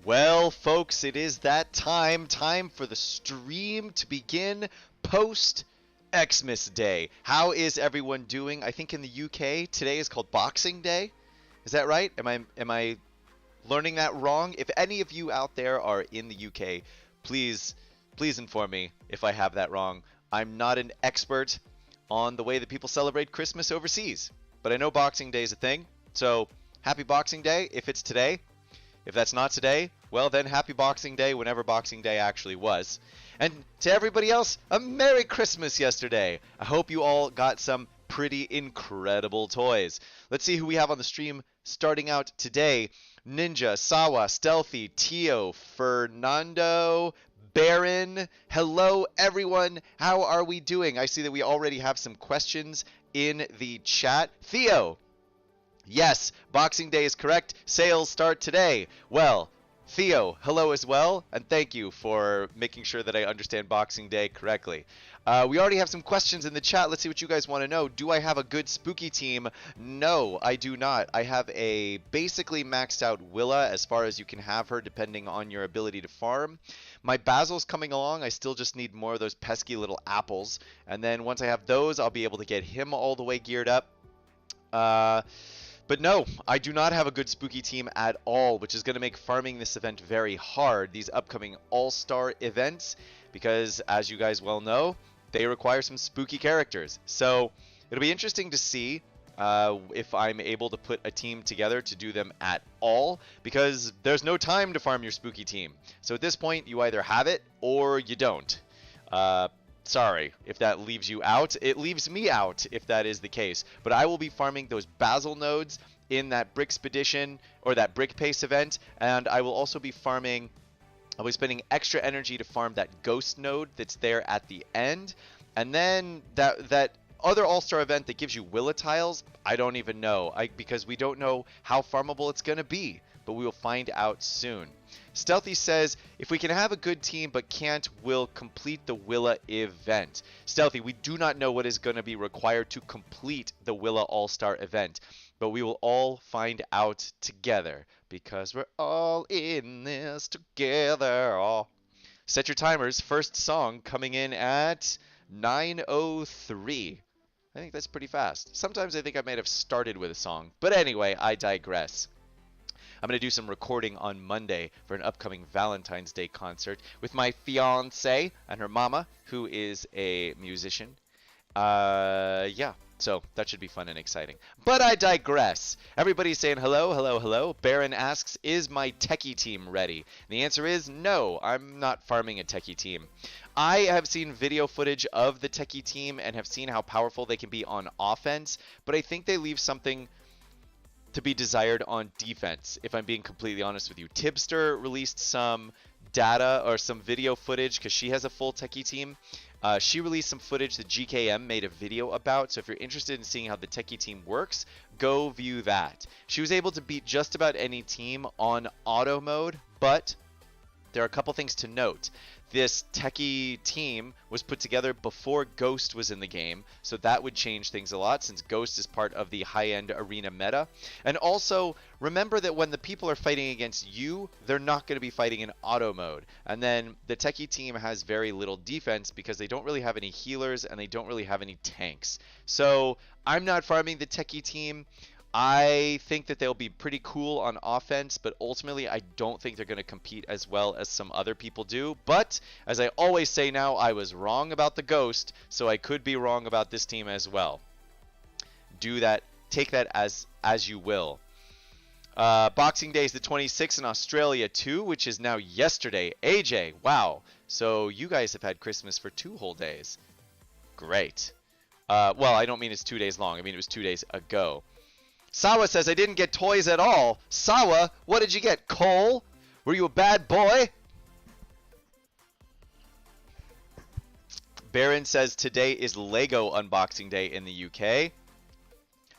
Well, folks, it is that time for the stream to begin post-Xmas Day. How is everyone doing? I think in the UK today is called Boxing Day. Is that right? Am I learning that wrong? If any of you out there are in the UK, please inform me if I have that wrong. I'm not an expert on the way that people celebrate Christmas overseas, but I know Boxing Day is a thing. So, happy Boxing Day if it's today. If that's not today, well then happy Boxing Day whenever Boxing Day actually was. And to everybody else, a Merry Christmas yesterday. I hope you all got some pretty incredible toys. Let's see who we have on the stream starting out today. Ninja, Sawa, Stealthy, Tio, Fernando, Baron. Hello everyone, how are we doing? I see that we already have some questions in the chat. Theo. Yes, Boxing Day is correct. Sales start today. Well, Theo, hello as well, and thank you for making sure that I understand Boxing Day correctly. We already have some questions in the chat. Let's see what you guys want to know. Do I have a good spooky team? No, I do not. I have a basically maxed out Willa as far as you can have her depending on your ability to farm. My Basil's coming along. I still just need more of those pesky little apples. And then once I have those, I'll be able to get him all the way geared up. But no, I do not have a good spooky team at all, which is going to make farming this event very hard, these upcoming all-star events, because as you guys well know, they require some spooky characters. So it'll be interesting to see if I'm able to put a team together to do them at all, because there's no time to farm your spooky team. So at this point, you either have it or you don't. Sorry if that leaves you out. It leaves me out if that is the case. But I will be farming those Basil nodes in that Brickspedition or that Brick Pace event, and I will also be farming. I'll be spending extra energy to farm that Ghost node that's there at the end, and then that other all-star event that gives you Willa tiles. I don't even know because we don't know how farmable it's gonna be, but we will find out soon. Stealthy says, if we can have a good team but can't, we'll complete the Willa event. Stealthy, we do not know what is going to be required to complete the Willa All-Star event, but we will all find out together because we're all in this together. Oh. Set your timers. First song coming in at 9:03. I think that's pretty fast. Sometimes I think I might have started with a song, but anyway, I digress. I'm going to do some recording on Monday for an upcoming Valentine's Day concert with my fiance and her mama, who is a musician. Yeah, so that should be fun and exciting. But I digress. Everybody's saying hello, hello, hello. Baron asks, is my techie team ready? And the answer is no, I'm not farming a techie team. I have seen video footage of the techie team and have seen how powerful they can be on offense, but I think they leave something to be desired on defense, if I'm being completely honest with you. Tibster released some data or some video footage because she has a full techie team. She released some footage that GKM made a video about, so if you're interested in seeing how the techie team works, go view that. She was able to beat just about any team on auto mode, but there are a couple things to note. This techie team was put together before Ghost was in the game, so that would change things a lot since Ghost is part of the high-end arena meta. And also, remember that when the people are fighting against you, they're not going to be fighting in auto mode. And then the techie team has very little defense because they don't really have any healers and they don't really have any tanks. So I'm not farming the techie team. I think that they'll be pretty cool on offense, but ultimately I don't think they're going to compete as well as some other people do. But, as I always say now, I was wrong about the Ghost, so I could be wrong about this team as well. Do that, take that as you will. Boxing Day is the 26th in Australia too, which is now yesterday. AJ, wow. So you guys have had Christmas for 2 whole days. Great. Well, I don't mean it's 2 days long. I mean it was 2 days ago. Sawa says, I didn't get toys at all. Sawa, what did you get? Coal? Were you a bad boy? Baron says, today is Lego unboxing day in the UK.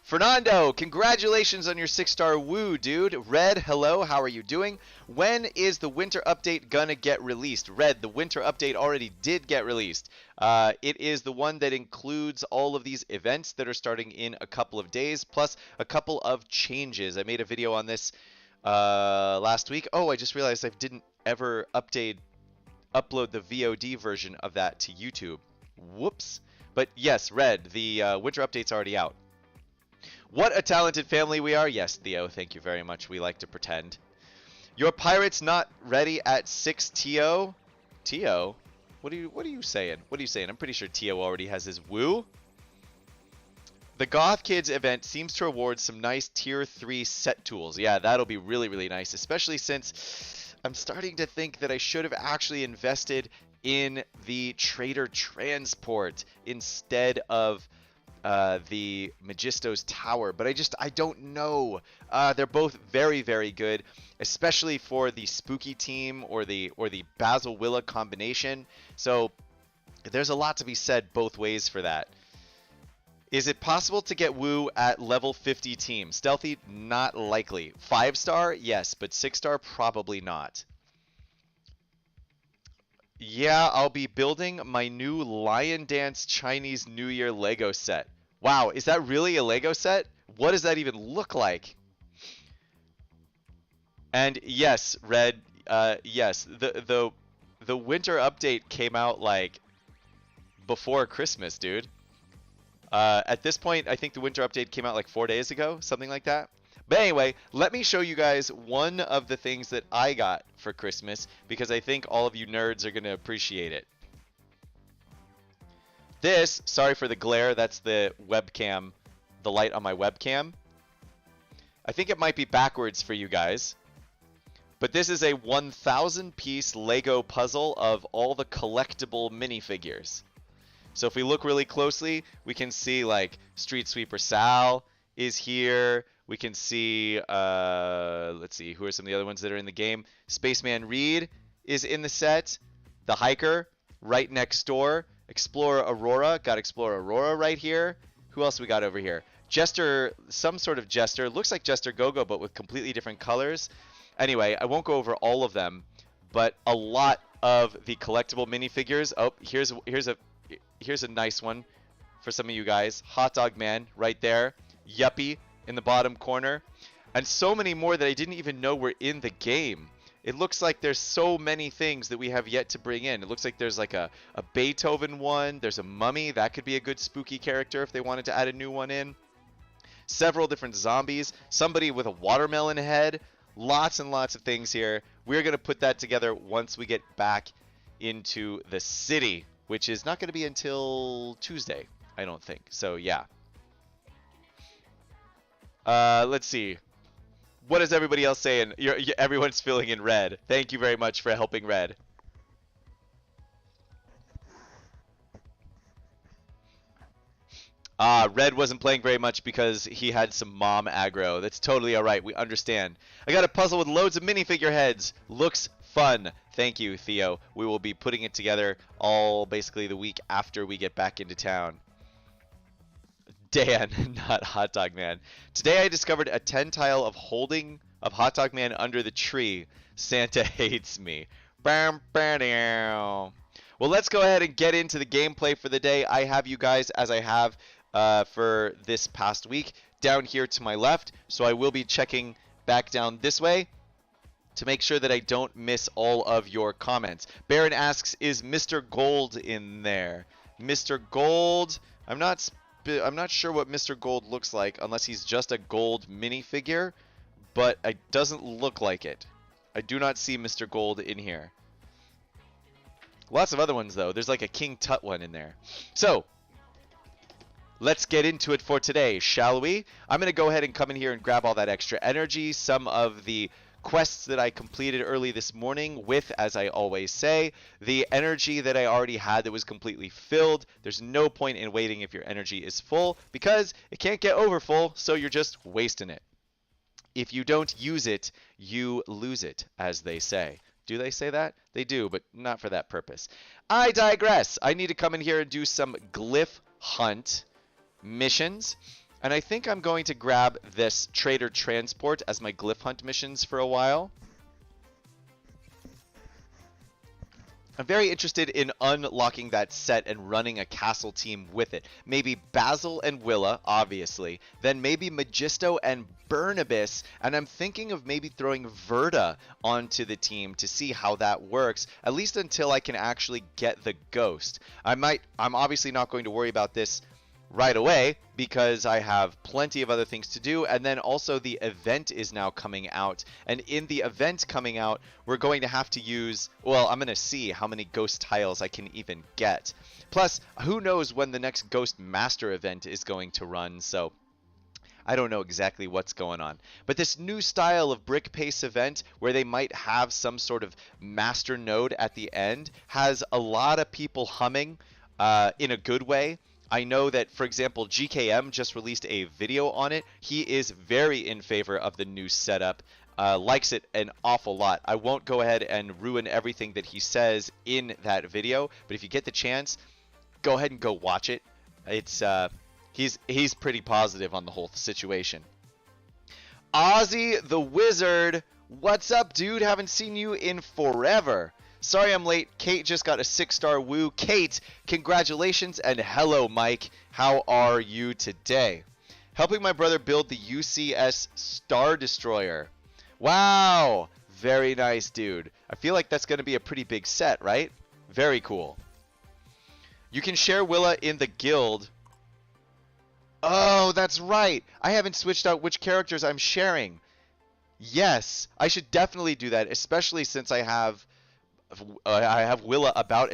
Fernando, congratulations on your 6-star woo, dude. Red, hello, how are you doing? When is the winter update gonna get released? Red, the winter update already did get released. It is the one that includes all of these events that are starting in a couple of days, plus a couple of changes. I made a video on this last week. Oh, I just realized I didn't ever upload the VOD version of that to YouTube. Whoops. But yes, Red, the winter update's already out. What a talented family we are. Yes, Theo, thank you very much. We like to pretend. Your pirate's not ready at 6 TO? TO? What are you saying? What are you saying? I'm pretty sure TO already has his woo. The Goth Kids event seems to reward some nice tier 3 set tools. Yeah, that'll be really, really nice, especially since I'm starting to think that I should have actually invested in the Trader Transport instead of the Magisto's Tower, but I don't know. They're both very, very good, especially for the Spooky team or the Basil Willa combination. So there's a lot to be said both ways for that. Is it possible to get Woo at level 50 team? Stealthy, not likely. 5-star, yes, but 6-star, probably not. Yeah, I'll be building my new Lion Dance Chinese New Year Lego set. Wow, is that really a Lego set? What does that even look like? And yes, Red, yes, the winter update came out like before Christmas, dude. At this point, I think the winter update came out like 4 days ago, something like that. But anyway, let me show you guys one of the things that I got for Christmas because I think all of you nerds are going to appreciate it. This, sorry for the glare, that's the webcam, the light on my webcam. I think it might be backwards for you guys. But this is a 1,000 piece Lego puzzle of all the collectible minifigures. So if we look really closely, we can see like Street Sweeper Sal is here. We can see, let's see, who are some of the other ones that are in the game? Spaceman Reed is in the set. The Hiker, right next door. Explorer Aurora, got Explorer Aurora right here. Who else we got over here? Jester, some sort of Jester. Looks like Jester Go-Go, but with completely different colors. Anyway, I won't go over all of them, but a lot of the collectible minifigures. Oh, here's a nice one for some of you guys. Hot Dog Man right there. Yuppie in the bottom corner. And so many more that I didn't even know were in the game. It looks like there's so many things that we have yet to bring in. It looks like there's like a Beethoven one. There's a Mummy. That could be a good spooky character if they wanted to add a new one in. Several different zombies. Somebody with a watermelon head. Lots and lots of things here. We're going to put that together once we get back into the city, which is not going to be until Tuesday, I don't think. So, yeah. Let's see. What is everybody else saying? Everyone's filling in red. Thank you very much for helping Red. Red wasn't playing very much because he had some mom aggro. That's totally alright. We understand. I got a puzzle with loads of minifigure heads. Looks fun. Thank you, Theo. We will be putting it together all basically the week after we get back into town. Dan, not Hot Dog Man. Today I discovered a 10 tile of holding of Hot Dog Man under the tree. Santa hates me. Well, let's go ahead and get into the gameplay for the day. I have you guys as I have for this past week down here to my left. So I will be checking back down this way to make sure that I don't miss all of your comments. Baron asks, is Mr. Gold in there? Mr. Gold, I'm not sure what Mr. Gold looks like unless he's just a gold minifigure, but it doesn't look like it. I do not see Mr. Gold in here. Lots of other ones though. There's like a King Tut one in there. So, let's get into it for today, shall we? I'm going to go ahead and come in here and grab all that extra energy, some of the quests that I completed early this morning with, as I always say, the energy that I already had that was completely filled. There's no point in waiting if your energy is full because it can't get over full, so you're just wasting it. If you don't use it, you lose it, as they say. Do they say that? They do, but not for that purpose. I digress. I need to come in here and do some glyph hunt missions. And I think I'm going to grab this Trader Transport as my glyph hunt missions for a while. I'm very interested in unlocking that set and running a castle team with it. Maybe Basil and Willa, obviously. Then maybe Magisto and Burnibus. And I'm thinking of maybe throwing Verda onto the team to see how that works, at least until I can actually get the Ghost. I'm obviously not going to worry about this right away because I have plenty of other things to do, and then also the event is now coming out, and in the event coming out we're going to have to use, well, I'm going to see how many ghost tiles I can even get. Plus, who knows when the next Ghost Master event is going to run, so I don't know exactly what's going on. But this new style of brick pace event where they might have some sort of master node at the end has a lot of people humming in a good way. I know that, for example, GKM just released a video on it. He is very in favor of the new setup, likes it an awful lot. I won't go ahead and ruin everything that he says in that video, but if you get the chance, go ahead and go watch it. It's he's pretty positive on the whole situation. Ozzy the Wizard, what's up, dude? Haven't seen you in forever. Sorry I'm late. Kate just got a 6-star woo. Kate, congratulations, and hello, Mike. How are you today? Helping my brother build the UCS Star Destroyer. Wow. Very nice, dude. I feel like that's going to be a pretty big set, right? Very cool. You can share Willa in the guild. Oh, that's right. I haven't switched out which characters I'm sharing. Yes, I should definitely do that, especially since I have Willa about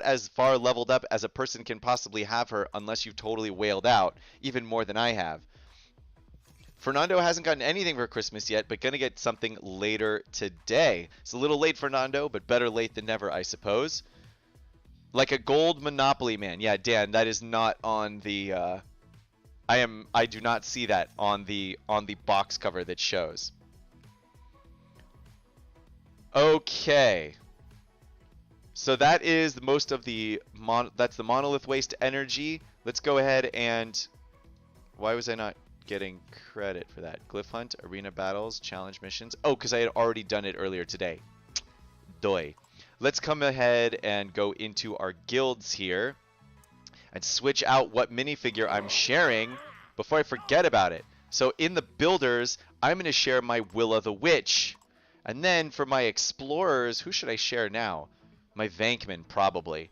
as far leveled up as a person can possibly have her, unless you've totally whaled out, even more than I have. Fernando hasn't gotten anything for Christmas yet, but gonna get something later today. It's a little late, Fernando, but better late than never, I suppose. Like a gold Monopoly man. Yeah, Dan, that is not on the I do not see that on the box cover that shows. Okay. So that is most of the that's the monolith waste energy. Let's go ahead and, why was I not getting credit for that? Glyph hunt, arena battles, challenge missions. Oh, because I had already done it earlier today. Doy. Let's come ahead and go into our guilds here and switch out what minifigure I'm sharing before I forget about it. So in the builders, I'm going to share my Willa the Witch. And then for my explorers, who should I share now? My Vankman, probably.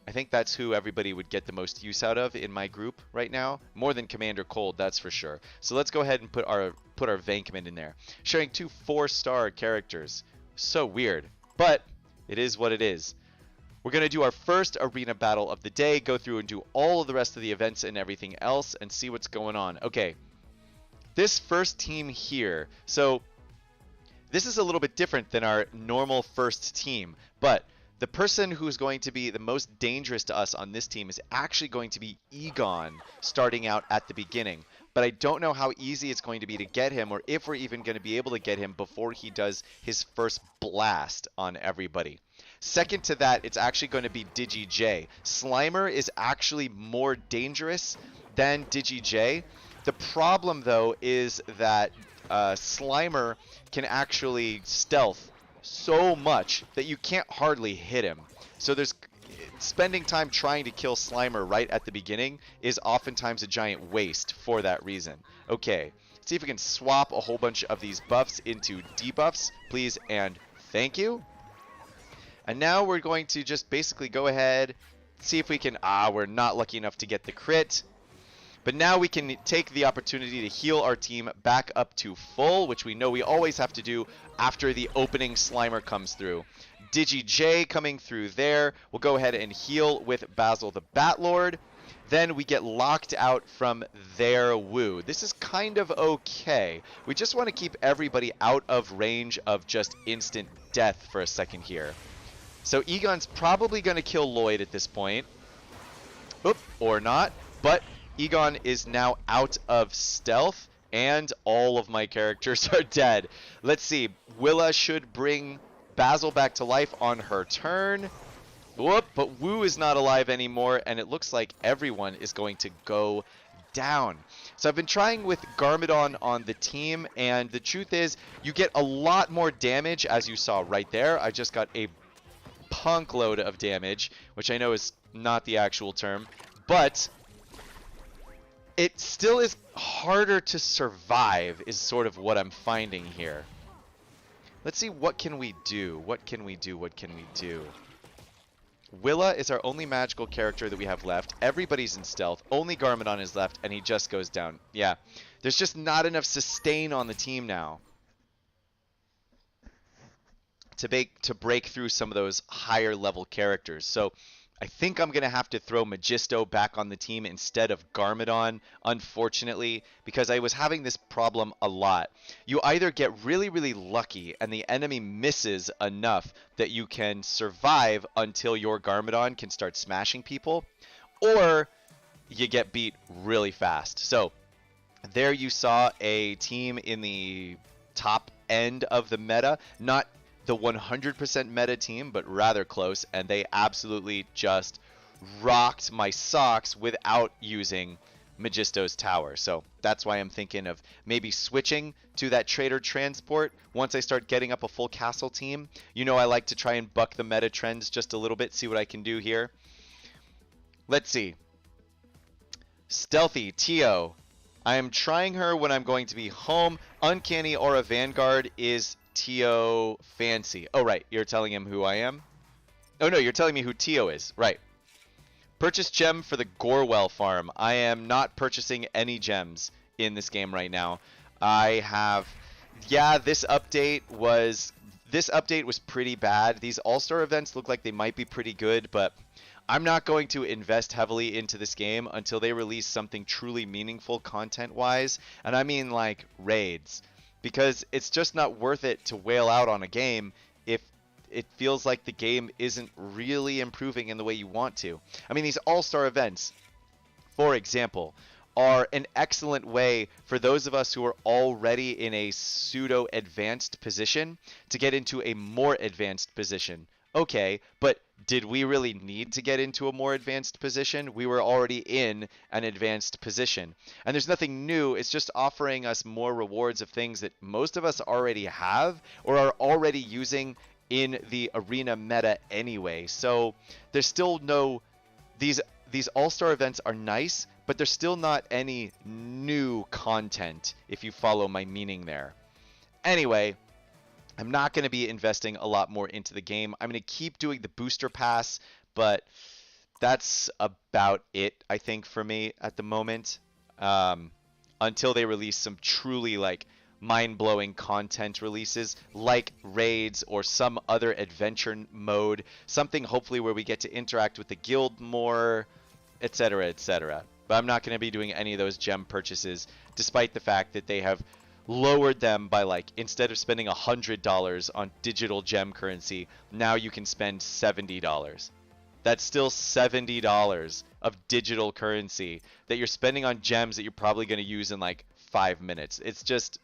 I think that's who everybody would get the most use out of in my group right now. More than Commander Cold, that's for sure. So let's go ahead and put our Vankman in there. Sharing 2 4-star characters. So weird. But it is what it is. We're going to do our first arena battle of the day, go through and do all of the rest of the events and everything else, and see what's going on. Okay. This first team here. So this is a little bit different than our normal first team, but the person who's going to be the most dangerous to us on this team is actually going to be Egon, starting out at the beginning. But I don't know how easy it's going to be to get him, or if we're even going to be able to get him before he does his first blast on everybody. Second to that, it's actually going to be DigiJ. Slimer is actually more dangerous than DigiJ. The problem, though, is that Slimer can actually stealth so much that you can't hardly hit him. So there's spending time trying to kill Slimer right at the beginning is oftentimes a giant waste for that reason. Okay, let's see if we can swap a whole bunch of these buffs into debuffs, please and thank you. And now we're going to just basically go ahead, see if we can, we're not lucky enough to get the crit. But now we can take the opportunity to heal our team back up to full, which we know we always have to do after the opening Slimer comes through. DigiJ coming through there. We'll go ahead and heal with Basil the Batlord. Then we get locked out from their woo. This is kind of okay. We just want to keep everybody out of range of just instant death for a second here. So Egon's probably going to kill Lloyd at this point. Oop, or not. But Egon is now out of stealth, and all of my characters are dead. Let's see. Willa should bring Basil back to life on her turn. Whoop, but Woo is not alive anymore, and it looks like everyone is going to go down. So I've been trying with Garmadon on the team, and the truth is, you get a lot more damage, as you saw right there. I just got a chunk load of damage, which I know is not the actual term, but it still is harder to survive is sort of what I'm finding here. Let's see, what can we do? What can we do? What can we do? Willa is our only magical character that we have left. Everybody's in stealth. Only Garmadon is left, and he just goes down. Yeah, there's just not enough sustain on the team now to break through some of those higher level characters. So I think I'm going to have to throw Magisto back on the team instead of Garmadon, unfortunately, because I was having this problem a lot. You either get really, really lucky and the enemy misses enough that you can survive until your Garmadon can start smashing people, or you get beat really fast. So there you saw a team in the top end of the meta, not the 100% meta team, but rather close, and they absolutely just rocked my socks without using Magisto's tower. So that's why I'm thinking of maybe switching to that trader transport once I start getting up a full castle team. You know, I like to try and buck the meta trends just a little bit, see what I can do here. Let's see. Stealthy, Tio. I am trying her when I'm going to be home. Uncanny Aura Vanguard is Tio Fancy. Oh, right. You're telling him who I am? Oh, no. You're telling me who Tio is. Right. Purchase gem for the Gorewell farm. I am not purchasing any gems in this game right now. I have... Yeah, this update was pretty bad. These All-Star events look like they might be pretty good, but I'm not going to invest heavily into this game until they release something truly meaningful content-wise. And I mean, like, raids. Because it's just not worth it to wail out on a game if it feels like the game isn't really improving in the way you want to. I mean, these all-star events, for example, are an excellent way for those of us who are already in a pseudo-advanced position to get into a more advanced position. Okay, but did we really need to get into a more advanced position? We were already in an advanced position. And there's nothing new. It's just offering us more rewards of things that most of us already have or are already using in the arena meta anyway. So there's still no... These all-star events are nice, but there's still not any new content, if you follow my meaning there. Anyway, I'm not going to be investing a lot more into the game. I'm going to keep doing the booster pass, but that's about it, I think, for me at the moment. Until they release some truly, like, mind-blowing content releases, like raids or some other adventure mode. Something, hopefully, where we get to interact with the guild more, etc., etc. But I'm not going to be doing any of those gem purchases, despite the fact that they have lowered them by, like, instead of spending $100 on digital gem currency, now you can spend $70. That's still $70 of digital currency that you're spending on gems that you're probably going to use in like 5 minutes. It's just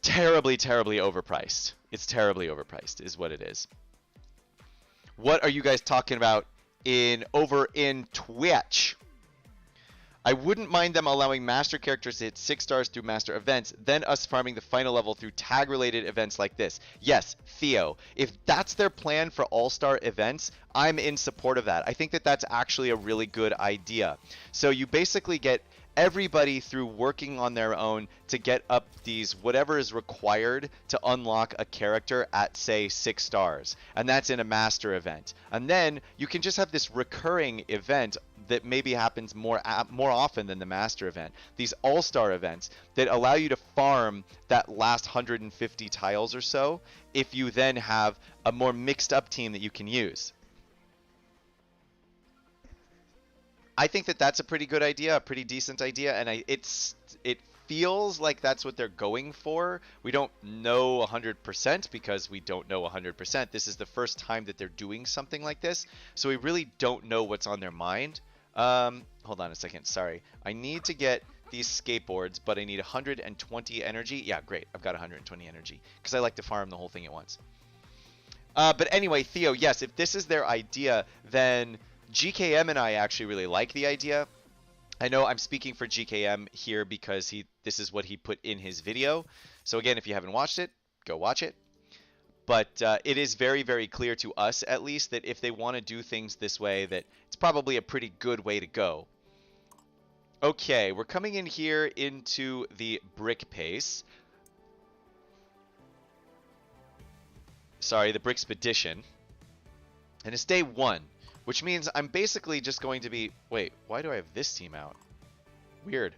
terribly, terribly overpriced. It's terribly overpriced is what it is. What are you guys talking about over in Twitch? I wouldn't mind them allowing master characters to hit 6 stars through master events, then us farming the final level through tag-related events like this. Yes, Theo, if that's their plan for all-star events, I'm in support of that. I think that that's actually a really good idea. So you basically get everybody through working on their own to get up these whatever is required to unlock a character at, say, 6 stars. And that's in a master event. And then you can just have this recurring event that maybe happens more often than the master event. These all-star events that allow you to farm that last 150 tiles or so if you then have a more mixed up team that you can use. I think that that's a pretty good idea, a pretty decent idea, and it feels like that's what they're going for. We don't know 100% because we don't know 100%. This is the first time that they're doing something like this, so we really don't know what's on their mind. Hold on a second. Sorry. I need to get these skateboards, but I need 120 energy. Yeah, great. I've got 120 energy because I like to farm the whole thing at once. But anyway, Theo, yes, if this is their idea, then GKM and I actually really like the idea. I know I'm speaking for GKM here because this is what he put in his video. So again, if you haven't watched it, go watch it. But it is very, very clear to us, at least, that if they want to do things this way, that it's probably a pretty good way to go. Okay, we're coming in here into the brick pace. Sorry, the Brickspedition. And it's day 1, which means I'm basically just going to be... Wait, why do I have this team out? Weird.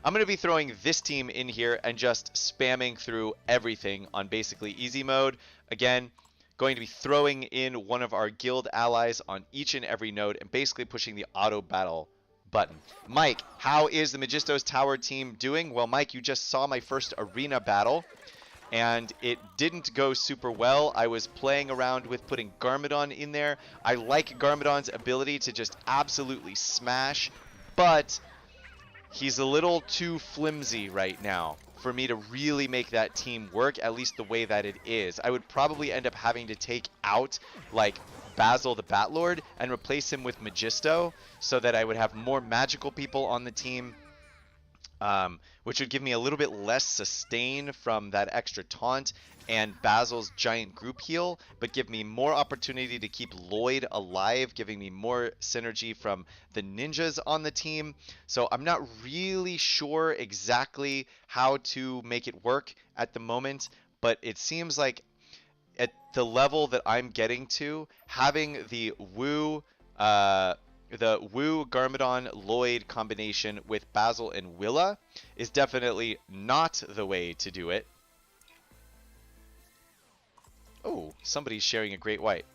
I'm going to be throwing this team in here and just spamming through everything on basically easy mode. Again, going to be throwing in one of our guild allies on each and every node and basically pushing the auto battle button. Mike, how is the Magisto's Tower team doing? Well, Mike, you just saw my first arena battle, and it didn't go super well. I was playing around with putting Garmadon in there. I like Garmadon's ability to just absolutely smash, but he's a little too flimsy right now for me to really make that team work, at least the way that it is. I would probably end up having to take out, like, Basil the Batlord and replace him with Magisto so that I would have more magical people on the team, which would give me a little bit less sustain from that extra taunt and Basil's giant group heal, but give me more opportunity to keep Lloyd alive, giving me more synergy from the ninjas on the team. So I'm not really sure exactly how to make it work at the moment, but it seems like at the level that I'm getting to, having the Wu Garmadon Lloyd combination with Basil and Willa is definitely not the way to do it. Oh, somebody's sharing a great white.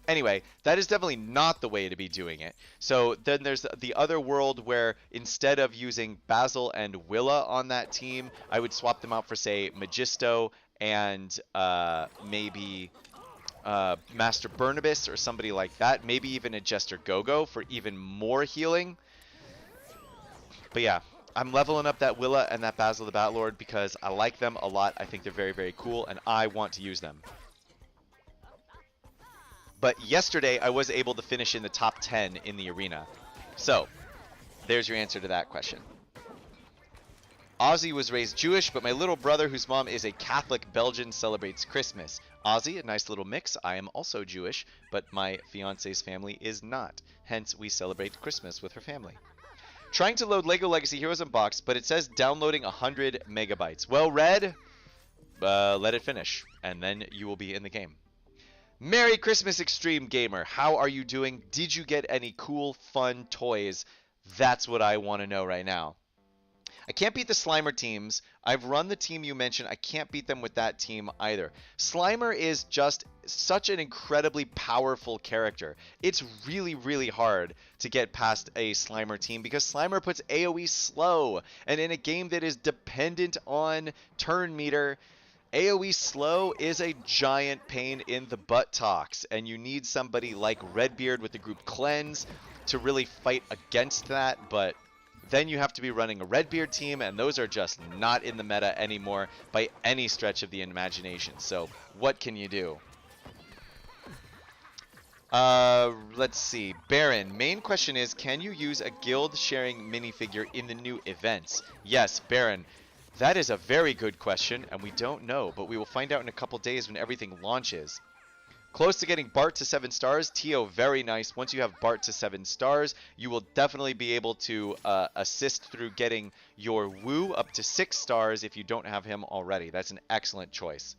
Anyway, that is definitely not the way to be doing it. So then there's the other world where instead of using Basil and Willa on that team, I would swap them out for, say, Magisto and maybe Master Burnibus or somebody like that. Maybe even a Jester Gogo for even more healing. But yeah, I'm leveling up that Willa and that Basil the Batlord because I like them a lot. I think they're very, very cool, and I want to use them. But yesterday, I was able to finish in the top 10 in the arena. So, there's your answer to that question. Ozzy was raised Jewish, but my little brother, whose mom is a Catholic Belgian, celebrates Christmas. Ozzy, a nice little mix. I am also Jewish, but my fiance's family is not. Hence, we celebrate Christmas with her family. Trying to load LEGO Legacy Heroes Unboxed, but it says downloading 100 megabytes. Well, Red, let it finish, and then you will be in the game. Merry Christmas, Extreme Gamer. How are you doing? Did you get any cool, fun toys? That's what I want to know right now. I can't beat the Slimer teams. I've run the team you mentioned. I can't beat them with that team either. Slimer is just such an incredibly powerful character. It's really, really hard to get past a Slimer team because Slimer puts AoE slow. And in a game that is dependent on turn meter, AoE slow is a giant pain in the buttocks, and you need somebody like Redbeard with the group Cleanse to really fight against that, but then you have to be running a Redbeard team, and those are just not in the meta anymore by any stretch of the imagination. So what can you do? Let's see. Baron, main question is, can you use a guild sharing minifigure in the new events? Yes, Baron. That is a very good question, and we don't know, but we will find out in a couple days when everything launches. Close to getting Bart to 7 stars. Tio, very nice. Once you have Bart to 7 stars, you will definitely be able to assist through getting your Woo up to 6 stars if you don't have him already. That's an excellent choice.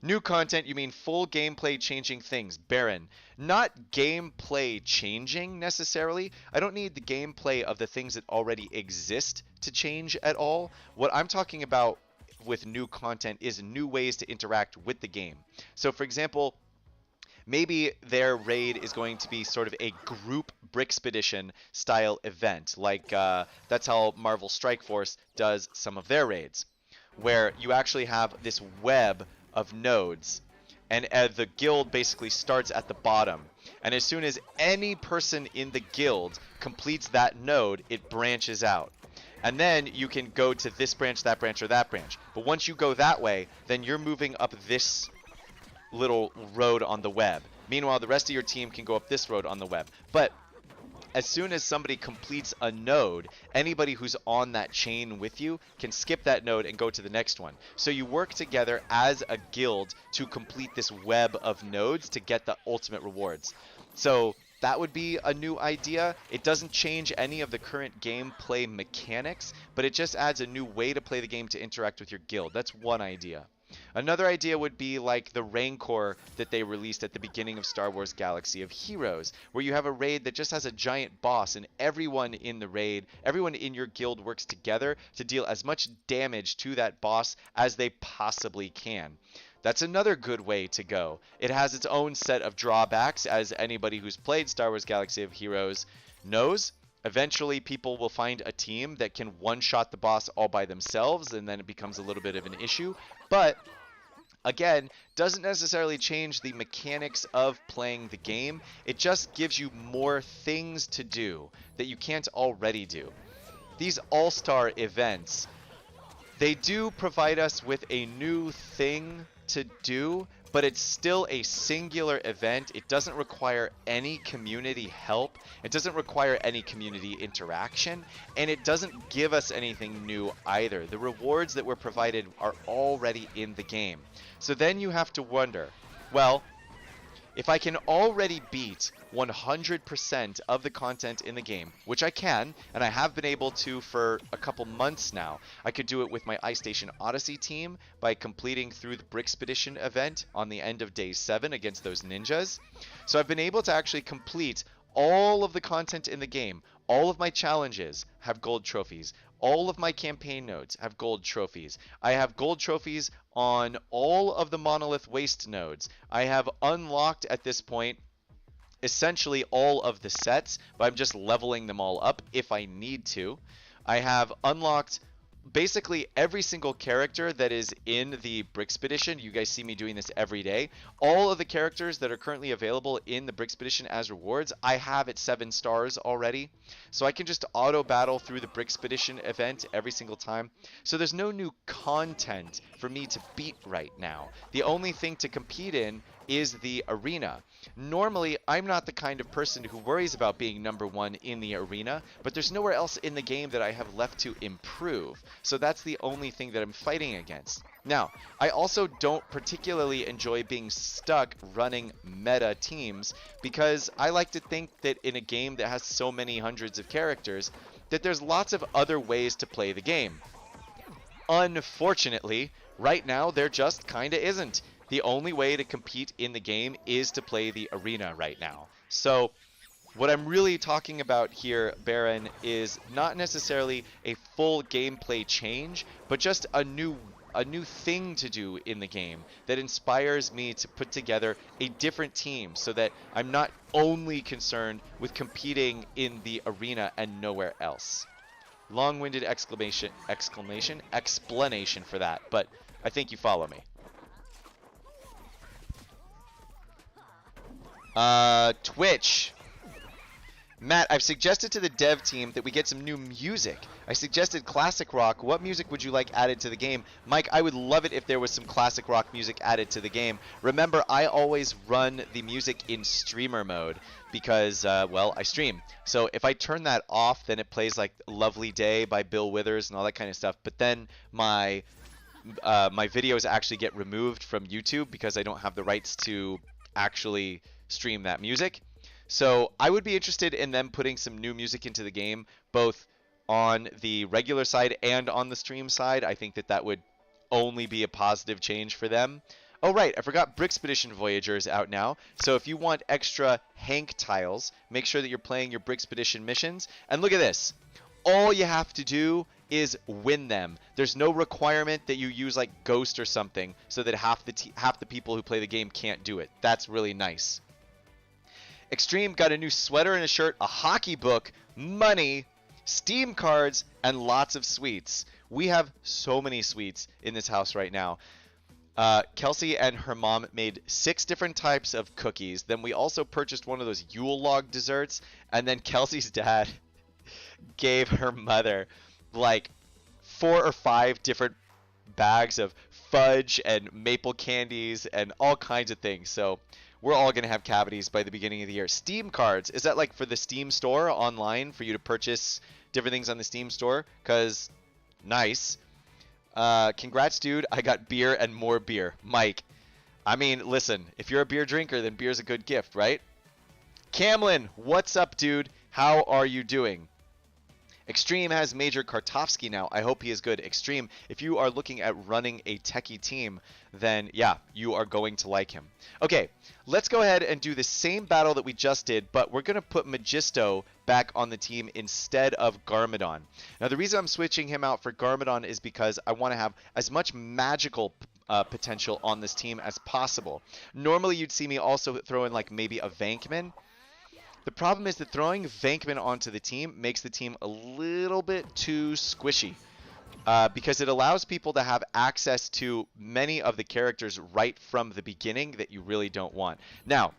New content, you mean full gameplay changing things. Baron, not gameplay changing necessarily. I don't need the gameplay of the things that already exist to change at all. What I'm talking about with new content is new ways to interact with the game. So for example, maybe their raid is going to be sort of a group Brickspedition style event. Like that's how Marvel Strike Force does some of their raids, where you actually have this web of nodes, and the guild basically starts at the bottom, and as soon as any person in the guild completes that node, it branches out, and then you can go to this branch, that branch, or that branch. But once you go that way, then you're moving up this little road on the web. Meanwhile, the rest of your team can go up this road on the web. But as soon as somebody completes a node, anybody who's on that chain with you can skip that node and go to the next one. So you work together as a guild to complete this web of nodes to get the ultimate rewards. So that would be a new idea. It doesn't change any of the current gameplay mechanics, but it just adds a new way to play the game to interact with your guild. That's one idea. Another idea would be like the Rancor that they released at the beginning of Star Wars Galaxy of Heroes, where you have a raid that just has a giant boss and everyone in the raid, everyone in your guild works together to deal as much damage to that boss as they possibly can. That's another good way to go. It has its own set of drawbacks, as anybody who's played Star Wars Galaxy of Heroes knows. Eventually, people will find a team that can one-shot the boss all by themselves, and then it becomes a little bit of an issue. But, again, doesn't necessarily change the mechanics of playing the game. It just gives you more things to do that you can't already do. These all-star events, they do provide us with a new thing to do, but it's still a singular event. It doesn't require any community help. It doesn't require any community interaction, and it doesn't give us anything new either. The rewards that were provided are already in the game. So then you have to wonder, well, if I can already beat 100% of the content in the game, which I can, and I have been able to for a couple months now, I could do it with my Ice Station Odyssey team by completing through the Brickspedition event on the end of day 7 against those ninjas. So I've been able to actually complete all of the content in the game. All of my challenges have gold trophies. All of my campaign nodes have gold trophies. I have gold trophies on all of the Monolith Waste nodes. I have unlocked at this point essentially all of the sets, but I'm just leveling them all up if I need to. I have unlocked basically every single character that is in the Brickspedition. You guys see me doing this every day. All of the characters that are currently available in the Brickspedition as rewards, I have at 7 stars already. So I can just auto battle through the Brickspedition event every single time. So there's no new content for me to beat right now. The only thing to compete in is the arena. Normally, I'm not the kind of person who worries about being number 1 in the arena, but there's nowhere else in the game that I have left to improve. So that's the only thing that I'm fighting against. Now, I also don't particularly enjoy being stuck running meta teams, because I like to think that in a game that has so many hundreds of characters, that there's lots of other ways to play the game. Unfortunately, right now there just kinda isn't. The only way to compete in the game is to play the arena right now. So what I'm really talking about here, Baron, is not necessarily a full gameplay change, but just a new thing to do in the game that inspires me to put together a different team, so that I'm not only concerned with competing in the arena and nowhere else. Long-winded explanation for that, but I think you follow me. Twitch. Matt, I've suggested to the dev team that we get some new music. I suggested classic rock. What music would you like added to the game? Mike, I would love it if there was some classic rock music added to the game. Remember, I always run the music in streamer mode because, well, I stream. So if I turn that off, then it plays like Lovely Day by Bill Withers and all that kind of stuff. But then my videos actually get removed from YouTube because I don't have the rights to actually stream that music. So I would be interested in them putting some new music into the game, both on the regular side and on the stream side. I think that that would only be a positive change for them. Oh right, I forgot Brickspedition Voyager is out now. So if you want extra Hank tiles, make sure that you're playing your Brickspedition missions. And look at this. All you have to do is win them. There's no requirement that you use like Ghost or something so that half the people who play the game can't do it. That's really nice. Extreme got a new sweater and a shirt, a hockey book, money, Steam cards, and lots of sweets. We have so many sweets in this house right now. Kelsey and her mom made 6 different types of cookies. Then we also purchased one of those Yule log desserts. And then Kelsey's dad gave her mother like 4 or 5 different bags of fudge and maple candies and all kinds of things. So we're all going to have cavities by the beginning of the year. Steam cards, is that like for the Steam store online for you to purchase different things on the Steam store? Because nice. Congrats, dude. I got beer and more beer. Mike, I mean, listen, if you're a beer drinker, then beer's a good gift, right? Camlin, what's up, dude? How are you doing? Extreme has Major Kartovsky now. I hope he is good. Extreme, if you are looking at running a techie team, then yeah, you are going to like him. Okay, let's go ahead and do the same battle that we just did, but we're going to put Magisto back on the team instead of Garmadon. Now, the reason I'm switching him out for Garmadon is because I want to have as much magical potential on this team as possible. Normally, you'd see me also throw in like maybe a Vankman. The problem is that throwing Vankman onto the team makes the team a little bit too squishy because it allows people to have access to many of the characters right from the beginning that you really don't want. Now,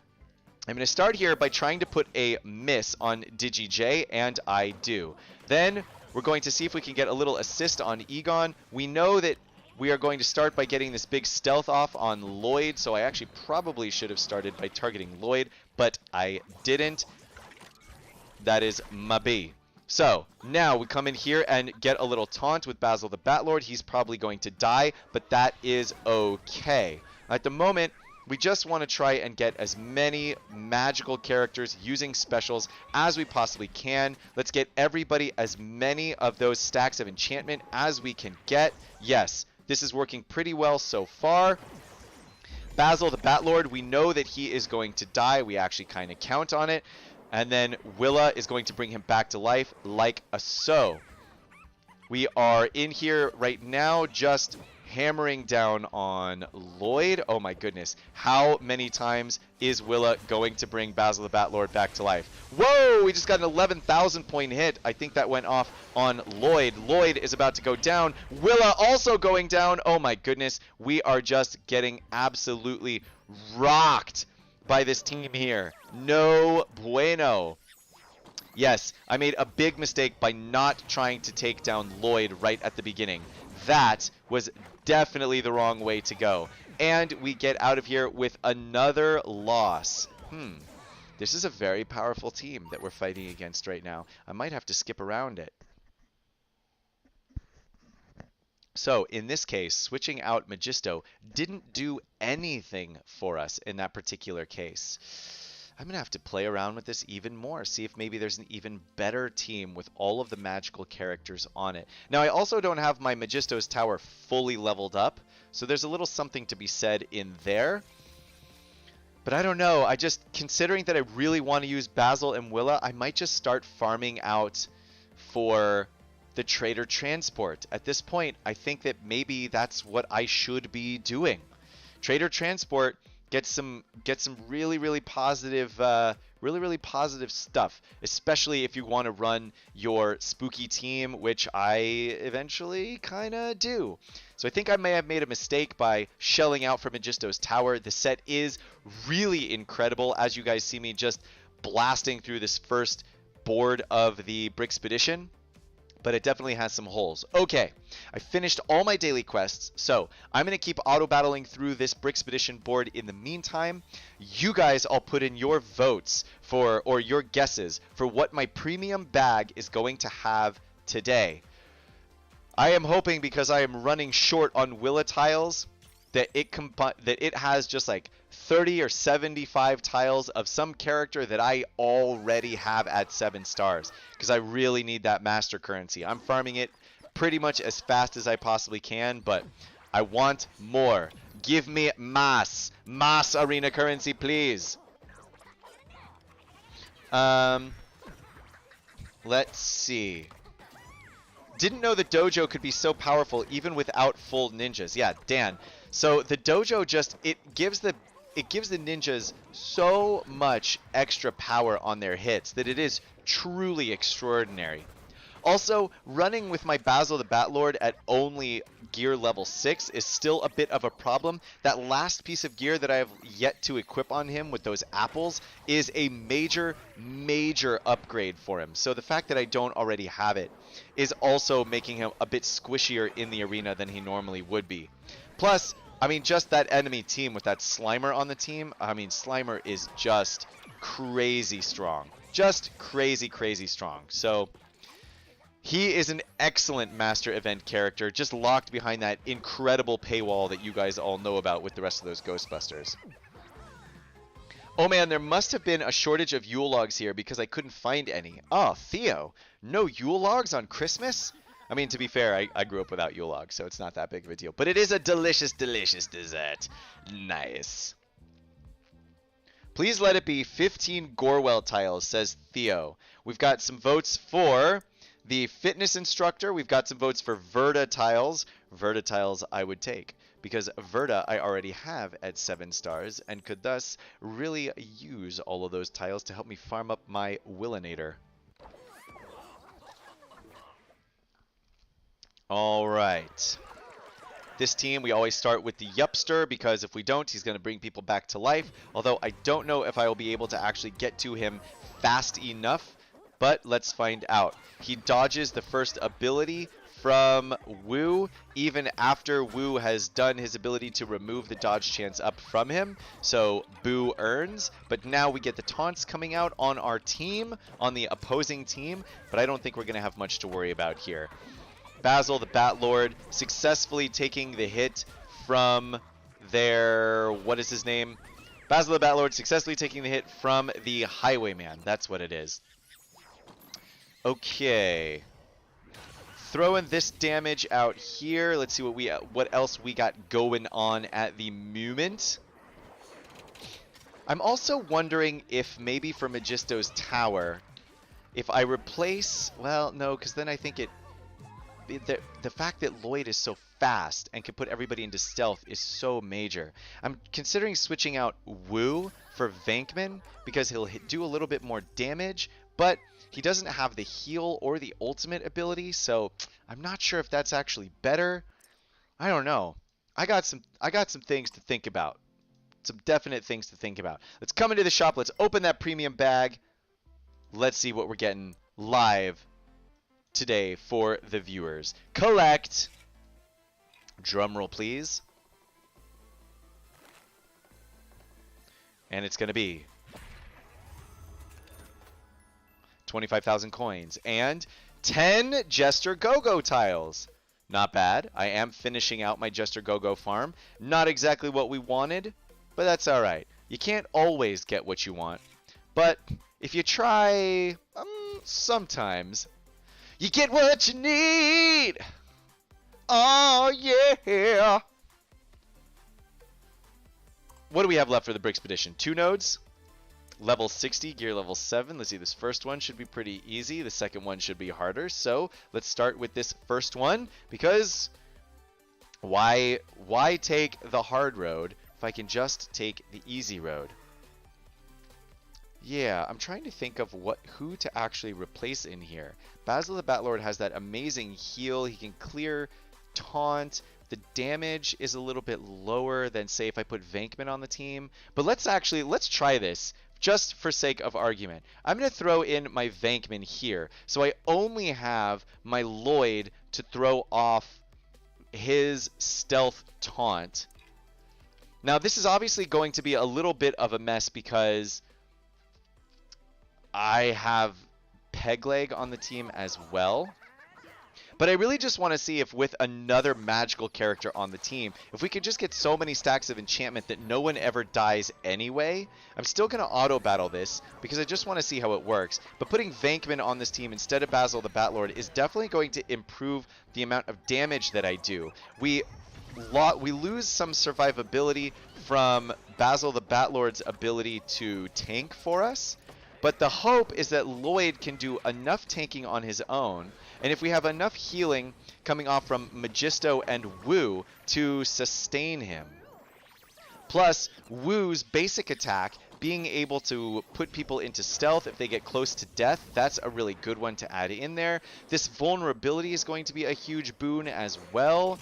I'm going to start here by trying to put a miss on DigiJ, and I do. Then we're going to see if we can get a little assist on Egon. We know that we are going to start by getting this big stealth off on Lloyd, so I actually probably should have started by targeting Lloyd, but I didn't. That is my B. So, now we come in here and get a little taunt with Basil the Batlord. He's probably going to die, but that is okay. At the moment, we just want to try and get as many magical characters using specials as we possibly can. Let's get everybody as many of those stacks of enchantment as we can get. Yes, this is working pretty well so far. Basil the Batlord, we know that he is going to die. We actually kind of count on it. And then Willa is going to bring him back to life like a so. We are in here right now just hammering down on Lloyd. Oh my goodness. How many times is Willa going to bring Basil the Batlord back to life? Whoa! We just got an 11,000 point hit. I think that went off on Lloyd. Lloyd is about to go down. Willa also going down. Oh my goodness. We are just getting absolutely rocked by this team here. No bueno. Yes, I made a big mistake by not trying to take down Lloyd right at the beginning. That was definitely the wrong way to go. And we get out of here with another loss. This is a very powerful team that we're fighting against right now. I might have to skip around it. So, in this case, switching out Magisto didn't do anything for us in that particular case. I'm going to have to play around with this even more, see if maybe there's an even better team with all of the magical characters on it. Now, I also don't have my Magisto's tower fully leveled up, so there's a little something to be said in there. But I don't know, considering that I really want to use Basil and Willa, I might just start farming out for the Trader Transport. At this point, I think that maybe that's what I should be doing. Trader Transport gets some really positive stuff, especially if you want to run your spooky team, which I eventually kind of do. So I think I may have made a mistake by shelling out for Magisto's tower. The set is really incredible, as you guys see me just blasting through this first board of the Brickspedition. But it definitely has some holes. Okay, I finished all my daily quests, so I'm going to keep auto-battling through this Brickspedition board in the meantime. You guys all put in your votes for, or your guesses, for what my premium bag is going to have today. I am hoping, because I am running short on Willa tiles, that it has just like 30 or 75 tiles of some character that I already have at 7 stars, because I really need that master currency. I'm farming it pretty much as fast as I possibly can, but I want more. Give me mass arena currency, please. Let's see. Didn't know the dojo could be so powerful even without full ninjas. Yeah, Dan. So the dojo it gives the ninjas so much extra power on their hits that it is truly extraordinary. Also, running with my Basil the Batlord at only gear level 6 is still a bit of a problem. That last piece of gear that I have yet to equip on him with those apples is a major upgrade for him. So the fact that I don't already have it is also making him a bit squishier in the arena than he normally would be. Plus, I mean, just that enemy team with that Slimer on the team. I mean, Slimer is just crazy strong. Just crazy, crazy strong. So he is an excellent master event character, just locked behind that incredible paywall that you guys all know about with the rest of those Ghostbusters. Oh man, there must have been a shortage of Yule logs here because I couldn't find any. Oh, Theo, no Yule logs on Christmas? I mean, to be fair, I grew up without Yule logs, so it's not that big of a deal. But it is a delicious, delicious dessert. Nice. Please let it be 15 Gorwell tiles, says Theo. We've got some votes for the fitness instructor. We've got some votes for Verda tiles. Verda tiles I would take, because Verda I already have at 7 stars and could thus really use all of those tiles to help me farm up my Willinator. All right. This team, we always start with the Yupster, because if we don't, he's going to bring people back to life. Although I don't know if I will be able to actually get to him fast enough, but let's find out. He dodges the first ability from Wu, even after Wu has done his ability to remove the dodge chance up from him. So Boo earns, but now we get the taunts coming out on our team, on the opposing team, but I don't think we're going to have much to worry about here. Basil the Batlord successfully taking the hit from their, what is his name? Basil the Batlord successfully taking the hit from the Highwayman. That's what it is. Okay. Throwing this damage out here. Let's see what else we got going on at the moment. I'm also wondering if maybe for Magisto's Tower, if I replace, well, no, because then I think the fact that Lloyd is so fast and can put everybody into stealth is so major. I'm considering switching out Wu for Venkman because he'll do a little bit more damage, but he doesn't have the heal or the ultimate ability, so I'm not sure if that's actually better. I don't know. I got some things to think about. Some definite things to think about. Let's come into the shop. Let's open that premium bag. Let's see what we're getting live today for the viewers. Collect. Drumroll, please. And it's going to be 25,000 coins and 10 Jester Go-Go tiles. Not bad. I am finishing out my Jester Go-Go farm. Not exactly what we wanted, but that's all right. You can't always get what you want, but if you try, sometimes you get what you need. Oh, yeah. What do we have left for the Brickspedition? 2 nodes. Level 60, gear level 7. Let's see, this first one should be pretty easy. The second one should be harder. So let's start with this first one, because why take the hard road if I can just take the easy road? Yeah, I'm trying to think of who to actually replace in here. Basil the Batlord has that amazing heal. He can clear taunt. The damage is a little bit lower than, say, if I put Venkman on the team. But let's try this just for sake of argument. I'm going to throw in my Venkman here. So I only have my Lloyd to throw off his stealth taunt. Now, this is obviously going to be a little bit of a mess because I have Pegleg on the team as well. But I really just want to see if with another magical character on the team, if we could just get so many stacks of enchantment that no one ever dies anyway. I'm still going to auto battle this because I just want to see how it works. But putting Venkman on this team instead of Basil the Batlord is definitely going to improve the amount of damage that I do. We lose some survivability from Basil the Batlord's ability to tank for us. But the hope is that Lloyd can do enough tanking on his own, and if we have enough healing coming off from Magisto and Wu to sustain him. Plus, Wu's basic attack, being able to put people into stealth if they get close to death, that's a really good one to add in there. This vulnerability is going to be a huge boon as well.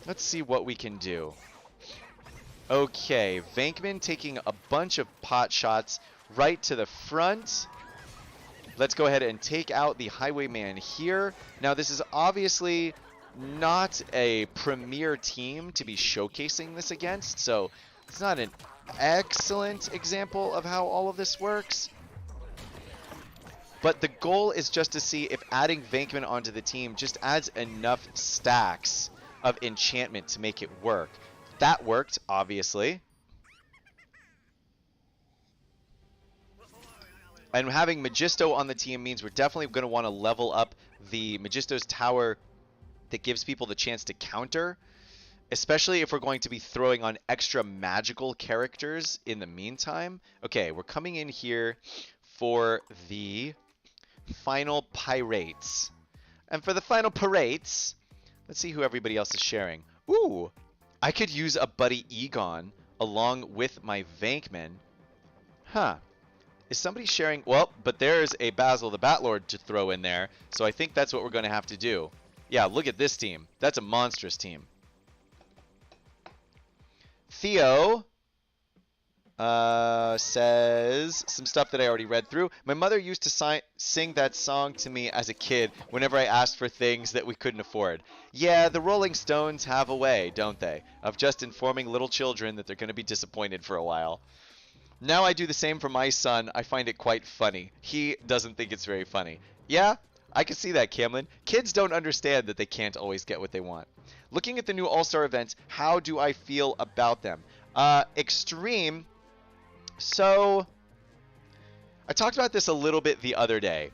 Let's see what we can do. Okay, Venkman taking a bunch of pot shots right to the front. Let's go ahead and take out the Highwayman here. Now, this is obviously not a premier team to be showcasing this against, so it's not an excellent example of how all of this works. But the goal is just to see if adding Venkman onto the team just adds enough stacks of enchantment to make it work. That worked, obviously. And having Magisto on the team means we're definitely going to want to level up the Magisto's tower that gives people the chance to counter, especially if we're going to be throwing on extra magical characters in the meantime. Okay, we're coming in here for the final Pirates. And for the final Pirates, let's see who everybody else is sharing. Ooh, I could use a Buddy Egon along with my Venkman. Huh. Is somebody sharing? Well, but there's a Basil the Batlord to throw in there, so I think that's what we're going to have to do. Yeah, look at this team. That's a monstrous team. Theo says some stuff that I already read through. My mother used to sing that song to me as a kid whenever I asked for things that we couldn't afford. Yeah, the Rolling Stones have a way, don't they, of just informing little children that they're going to be disappointed for a while. Now I do the same for my son. I find it quite funny. He doesn't think it's very funny. Yeah, I can see that, Camlin. Kids don't understand that they can't always get what they want. Looking at the new All-Star events, how do I feel about them? Extreme. So, I talked about this a little bit the other day.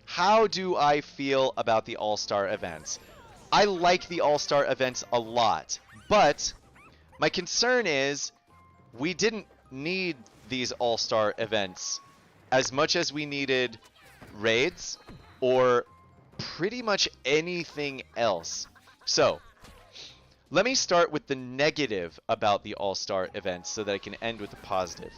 How do I feel about the All-Star events? I like the All-Star events a lot, but my concern is we didn't need these All-Star events as much as we needed raids or pretty much anything else. So, let me start with the negative about the All-Star events so that I can end with the positive.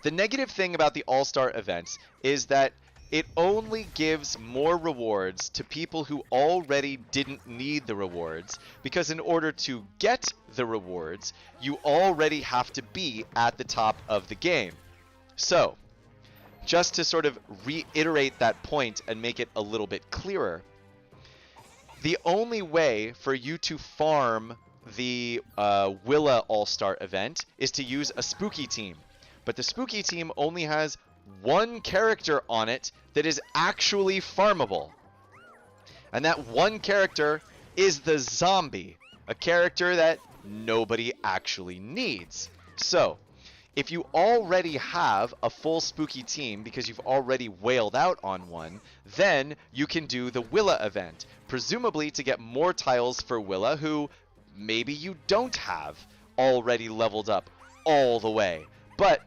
The negative thing about the All-Star events is that it only gives more rewards to people who already didn't need the rewards, because in order to get the rewards, you already have to be at the top of the game. So, just to sort of reiterate that point and make it a little bit clearer, the only way for you to farm the Willa All-Star event is to use a spooky team. But the spooky team only has one character on it that is actually farmable. And that one character is the zombie, a character that nobody actually needs. So, if you already have a full spooky team because you've already whaled out on one, then you can do the Willa event, presumably to get more tiles for Willa who maybe you don't have already leveled up all the way. But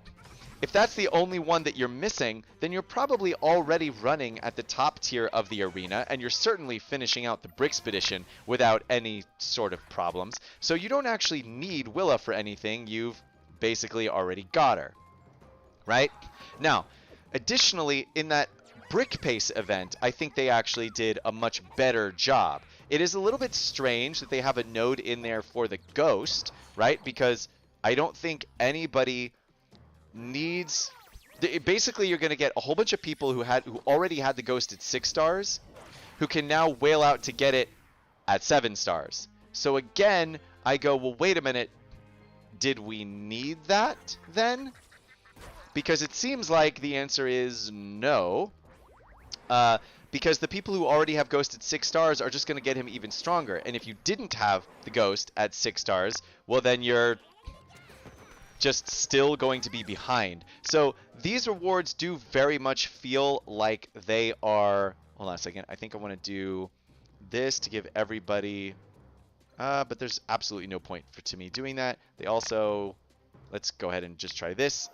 if that's the only one that you're missing, then you're probably already running at the top tier of the arena, and you're certainly finishing out the Brickspedition without any sort of problems. So you don't actually need Willa for anything. You've basically already got her, right? Now, additionally, in that Brick Pace event, I think they actually did a much better job. It is a little bit strange that they have a node in there for the Ghost, right? Because I don't think anybody needs... Basically, you're going to get a whole bunch of people who already had the Ghost at 6 stars, who can now whale out to get it at 7 stars. So again, I go, well, wait a minute. Did we need that then? Because it seems like the answer is no. Because the people who already have Ghost at 6 stars are just going to get him even stronger. And if you didn't have the Ghost at 6 stars, well, then you're just still going to be behind. So these rewards do very much feel like they are... Hold on a second. I think I want to do this to give everybody... but there's absolutely no point to me doing that. They also... Let's go ahead and just try this.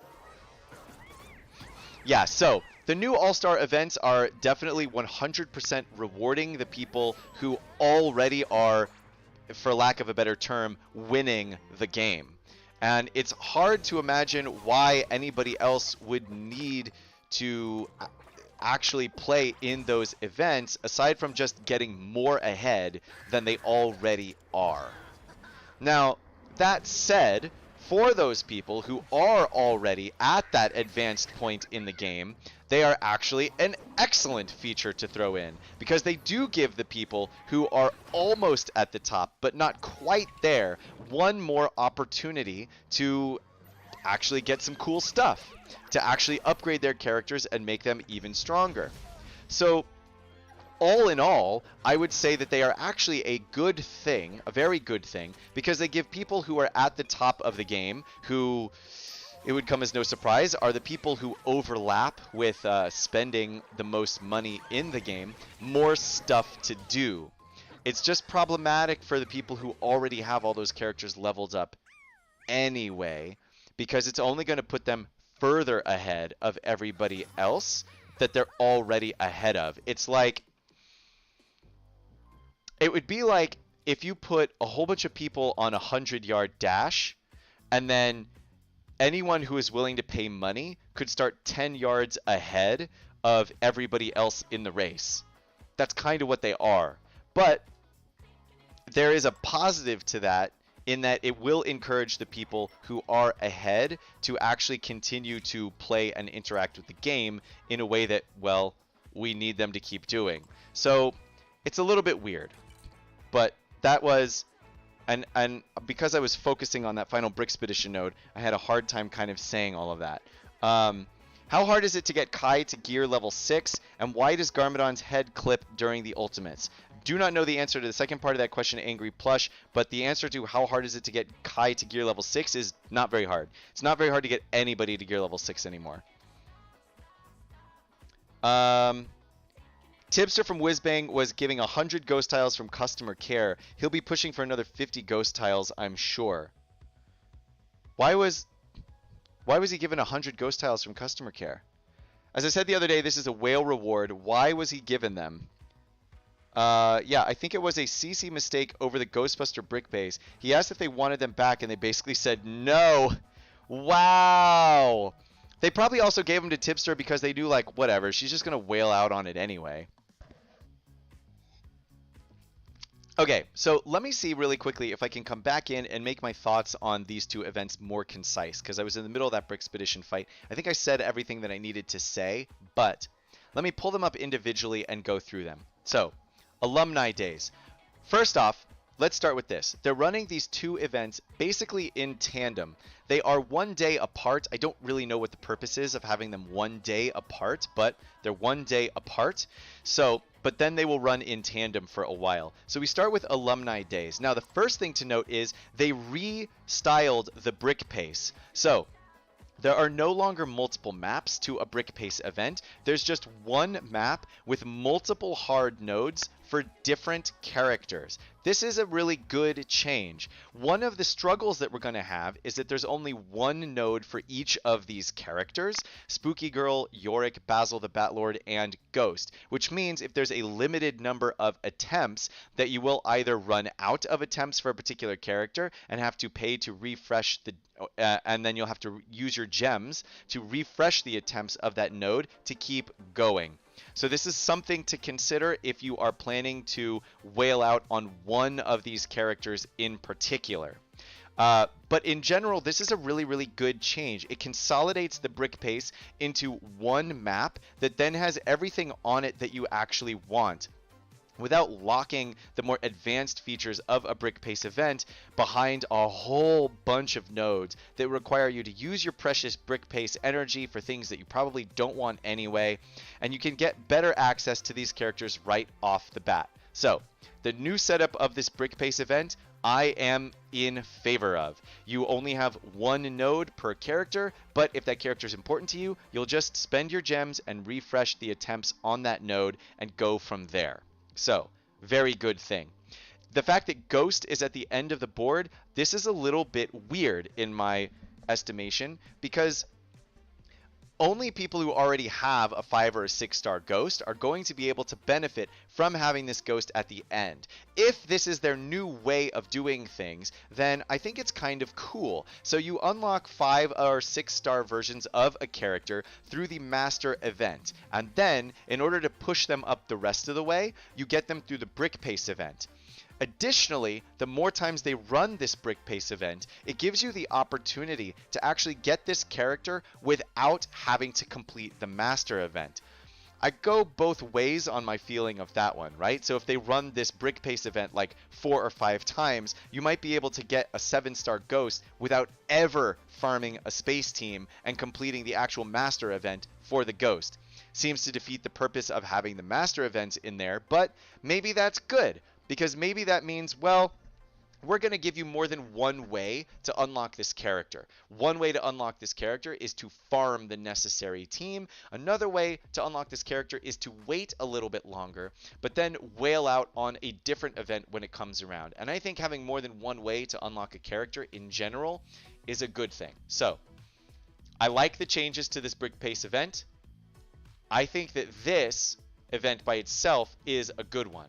Yeah, so the new All-Star events are definitely 100% rewarding the people who already are, for lack of a better term, winning the game. And it's hard to imagine why anybody else would need to actually play in those events, aside from just getting more ahead than they already are. Now, that said, For those people who are already at that advanced point in the game, they are actually an excellent feature to throw in, because they do give the people who are almost at the top but not quite there one more opportunity to actually get some cool stuff, to actually upgrade their characters and make them even stronger. So all in all, I would say that they are actually a good thing, a very good thing, because they give people who are at the top of the game, who, it would come as no surprise, are the people who overlap with spending the most money in the game, more stuff to do. It's just problematic for the people who already have all those characters leveled up anyway, because it's only going to put them further ahead of everybody else that they're already ahead of. It's like, it would be like if you put a whole bunch of people on a 100-yard dash, and then anyone who is willing to pay money could start 10 yards ahead of everybody else in the race. That's kind of what they are. But there is a positive to that, in that it will encourage the people who are ahead to actually continue to play and interact with the game in a way that, well, we need them to keep doing. So it's a little bit weird. But that was, and because I was focusing on that final Brickspedition node, I had a hard time kind of saying all of that. How hard is it to get Kai to gear level 6, and why does Garmadon's head clip during the ultimates? Do not know the answer to the second part of that question, Angry Plush, but the answer to how hard is it to get Kai to gear level 6 is not very hard. It's not very hard to get anybody to gear level 6 anymore. Tipster from Whizbang was giving 100 ghost tiles from customer care. He'll be pushing for another 50 ghost tiles, I'm sure. Why was he given 100 ghost tiles from customer care? As I said the other day, this is a whale reward. Why was he given them? Yeah, I think it was a CC mistake over the Ghostbuster brick base. He asked if they wanted them back, and they basically said no. Wow. They probably also gave them to Tipster because they knew, like, whatever, she's just going to wail out on it anyway. Okay, so let me see really quickly if I can come back in and make my thoughts on these two events more concise, because I was in the middle of that Brickspedition fight. I think I said everything that I needed to say, but let me pull them up individually and go through them. So, Alumni Days. First off, let's start with this. They're running these two events basically in tandem. They are 1 day apart. I don't really know what the purpose is of having them 1 day apart, but they're 1 day apart. So, but then they will run in tandem for a while. So we start with Alumni Days. Now, the first thing to note is they restyled the brick pace. So there are no longer multiple maps to a brick pace event. There's just one map with multiple hard nodes for different characters. This is a really good change. One of the struggles that we're going to have is that there's only one node for each of these characters: Spooky Girl, Yorick, Basil the Batlord, and Ghost, which means if there's a limited number of attempts, that you will either run out of attempts for a particular character and have to pay to refresh the and then you'll have to use your gems to refresh the attempts of that node to keep going. So this is something to consider if you are planning to wail out on one of these characters in particular. But in general, this is a really, really good change. It consolidates the brick pace into one map that then has everything on it that you actually want, without locking the more advanced features of a brick pace event behind a whole bunch of nodes that require you to use your precious brick pace energy for things that you probably don't want anyway, and you can get better access to these characters right off the bat. So, the new setup of this brick pace event, I am in favor of. You only have one node per character, but if that character is important to you, you'll just spend your gems and refresh the attempts on that node and go from there. So, very good thing. The fact that Ghost is at the end of the board, this is a little bit weird in my estimation, because only people who already have a 5 or a 6 star Ghost are going to be able to benefit from having this Ghost at the end. If this is their new way of doing things, then I think it's kind of cool. So you unlock 5 or 6 star versions of a character through the Master event, and then in order to push them up the rest of the way, you get them through the Brick Pace event. Additionally, the more times they run this brick pace event, it gives you the opportunity to actually get this character without having to complete the master event. I go both ways on my feeling of that one, right? So if they run this brick pace event like 4 or 5 times, you might be able to get a 7-star ghost without ever farming a space team and completing the actual master event for the ghost. Seems to defeat the purpose of having the master events in there, but maybe that's good, because maybe that means, well, we're going to give you more than one way to unlock this character. One way to unlock this character is to farm the necessary team. Another way to unlock this character is to wait a little bit longer, but then whale out on a different event when it comes around. And I think having more than one way to unlock a character in general is a good thing. So, I like the changes to this brick pace event. I think that this event by itself is a good one.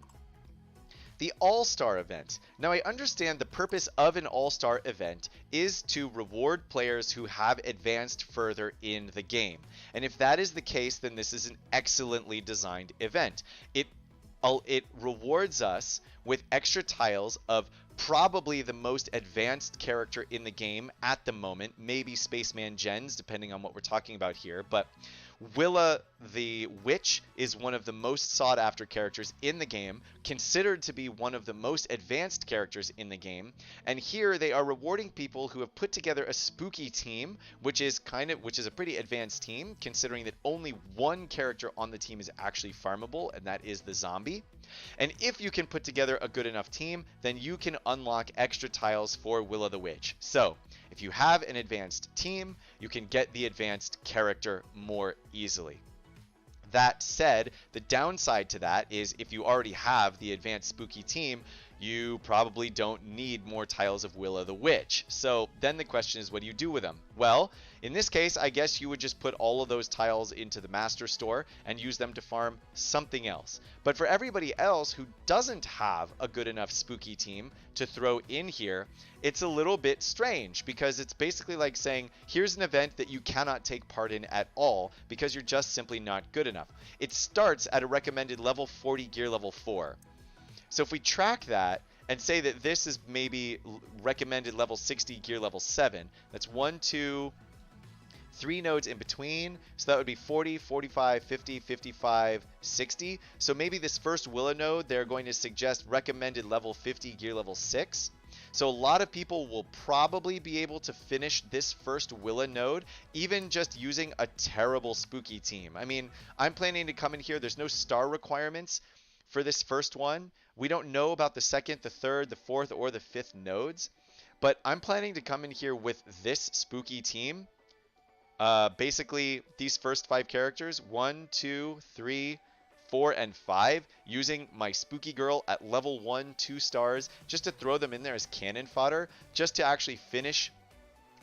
The All-Star event. Now, I understand the purpose of an All-Star event is to reward players who have advanced further in the game. And if that is the case, then this is an excellently designed event. It rewards us with extra tiles of probably the most advanced character in the game at the moment, maybe Spaceman Gens, depending on what we're talking about here, but Willa the Witch is one of the most sought after characters in the game, considered to be one of the most advanced characters in the game, and here they are rewarding people who have put together a spooky team, which is a pretty advanced team, considering that only one character on the team is actually farmable, and that is the zombie. And if you can put together a good enough team, then you can unlock extra tiles for Willa the Witch. So, if you have an advanced team, you can get the advanced character more easily. That said, the downside to that is if you already have the advanced spooky team, you probably don't need more tiles of Willa the Witch. So then the question is, what do you do with them? Well, in this case, I guess you would just put all of those tiles into the master store and use them to farm something else. But for everybody else who doesn't have a good enough spooky team to throw in here, it's a little bit strange, because it's basically like saying, here's an event that you cannot take part in at all because you're just simply not good enough. It starts at a recommended level 40 gear level 4. So if we track that and say that this is maybe recommended level 60 gear level 7, that's 1, 2, 3 nodes in between. So that would be 40, 45, 50, 55, 60. So maybe this first Willa node, they're going to suggest recommended level 50 gear level 6. So a lot of people will probably be able to finish this first Willa node, even just using a terrible spooky team. I mean, I'm planning to come in here. There's no star requirements for this first one. We don't know about the second, the third, the fourth, or the fifth nodes, but I'm planning to come in here with this spooky team. Basically, these first 5 characters, 1, 2, 3, 4, and 5, using my spooky girl at level 1, 2 stars, just to throw them in there as cannon fodder, just to actually finish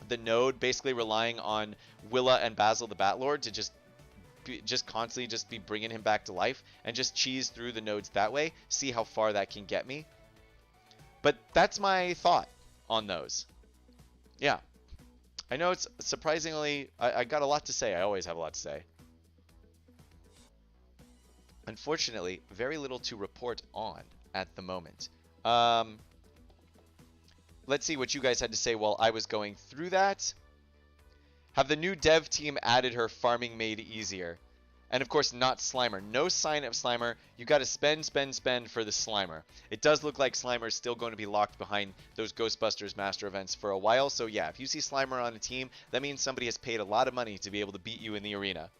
the node, basically relying on Willa and Basil the Batlord to just constantly be bringing him back to life and just cheese through the nodes that way, see how far that can get me. But that's my thought on those. Yeah, I know it's surprisingly, I got a lot to say. I always have a lot to say. Unfortunately, very little to report on at the moment. Let's see what you guys had to say while I was going through that. Have the new dev team added her farming made easier? And of course, not Slimer. No sign of Slimer. You got to spend for the Slimer. It does look like Slimer is still going to be locked behind those Ghostbusters master events for a while. So yeah, if you see Slimer on a team, that means somebody has paid a lot of money to be able to beat you in the arena.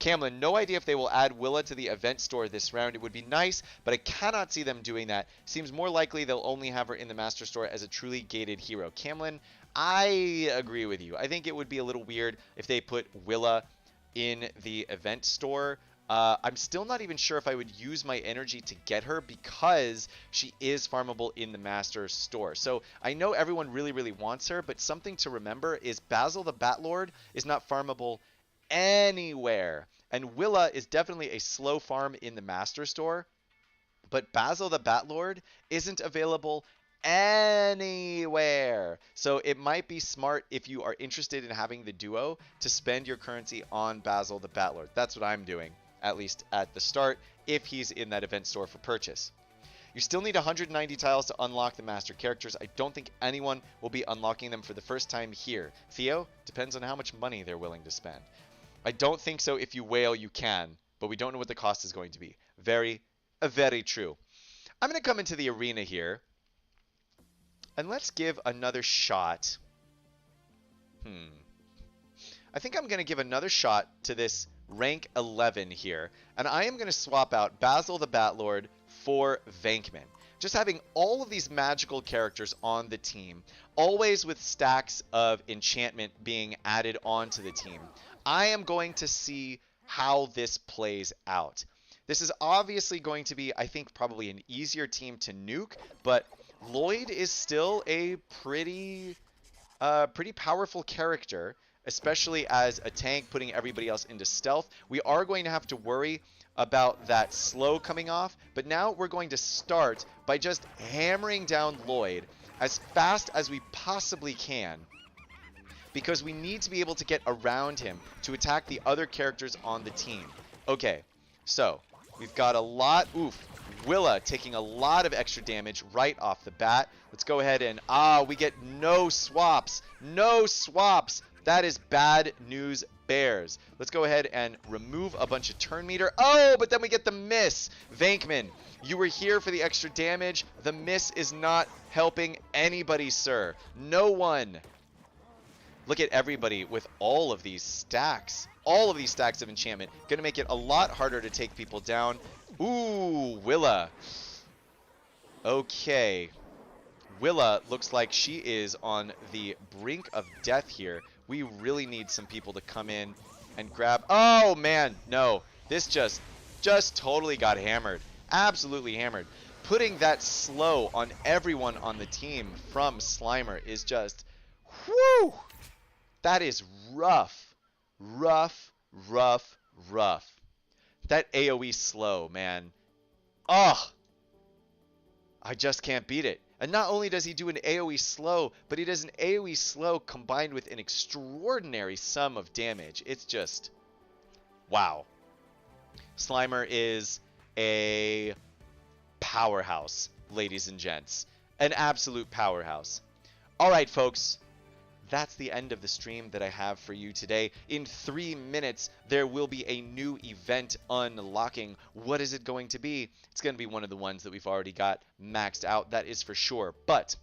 Camlin, no idea if they will add Willa to the event store this round. It would be nice, but I cannot see them doing that. Seems more likely they'll only have her in the master store as a truly gated hero. Camlin, I agree with you. I think it would be a little weird if they put Willa in the event store. I'm still not even sure if I would use my energy to get her because she is farmable in the master store. So I know everyone really, really wants her, but something to remember is Basil the Batlord is not farmable anywhere. And Willa is definitely a slow farm in the master store, but Basil the Batlord isn't available anywhere. So it might be smart, if you are interested in having the duo, to spend your currency on Basil the Batlord. That's what I'm doing, at least at the start, if he's in that event store for purchase. You still need 190 tiles to unlock the master characters. I don't think anyone will be unlocking them for the first time here. Theo, depends on how much money they're willing to spend. I don't think so. If you whale, you can, but we don't know what the cost is going to be. Very true. I'm going to come into the arena here, and let's give another shot. I think I'm going to give another shot to this rank 11 here, and I am going to swap out Basil the Batlord for Venkman. Just having all of these magical characters on the team, always with stacks of enchantment being added onto the team. I am going to see how this plays out. This is obviously going to be, I think, probably an easier team to nuke, but Lloyd is still a pretty powerful character, especially as a tank, putting everybody else into stealth. We are going to have to worry about that slow coming off, but now we're going to start by just hammering down Lloyd as fast as we possibly can, because we need to be able to get around him to attack the other characters on the team. Okay, so we've got a lot. Oof. Willa taking a lot of extra damage right off the bat. Let's go ahead and, we get no swaps. No swaps. That is bad news, Bears. Let's go ahead and remove a bunch of turn meter. Oh, but then we get the miss. Venkman, you were here for the extra damage. The miss is not helping anybody, sir. No one. Look at everybody with all of these stacks. All of these stacks of enchantment. Going to make it a lot harder to take people down. Ooh, Willa. Okay. Willa looks like she is on the brink of death here. We really need some people to come in and grab. Oh, man. No. This just totally got hammered. Absolutely hammered. Putting that slow on everyone on the team from Slimer is just... whew! That is rough. Rough, rough, rough. That AoE slow, man. Ugh. I just can't beat it. And not only does he do an AoE slow, but he does an AoE slow combined with an extraordinary sum of damage. It's just... wow. Slimer is a powerhouse, ladies and gents. An absolute powerhouse. Alright, folks. That's the end of the stream that I have for you today. In 3 minutes, there will be a new event unlocking. What is it going to be? It's going to be one of the ones that we've already got maxed out, that is for sure. But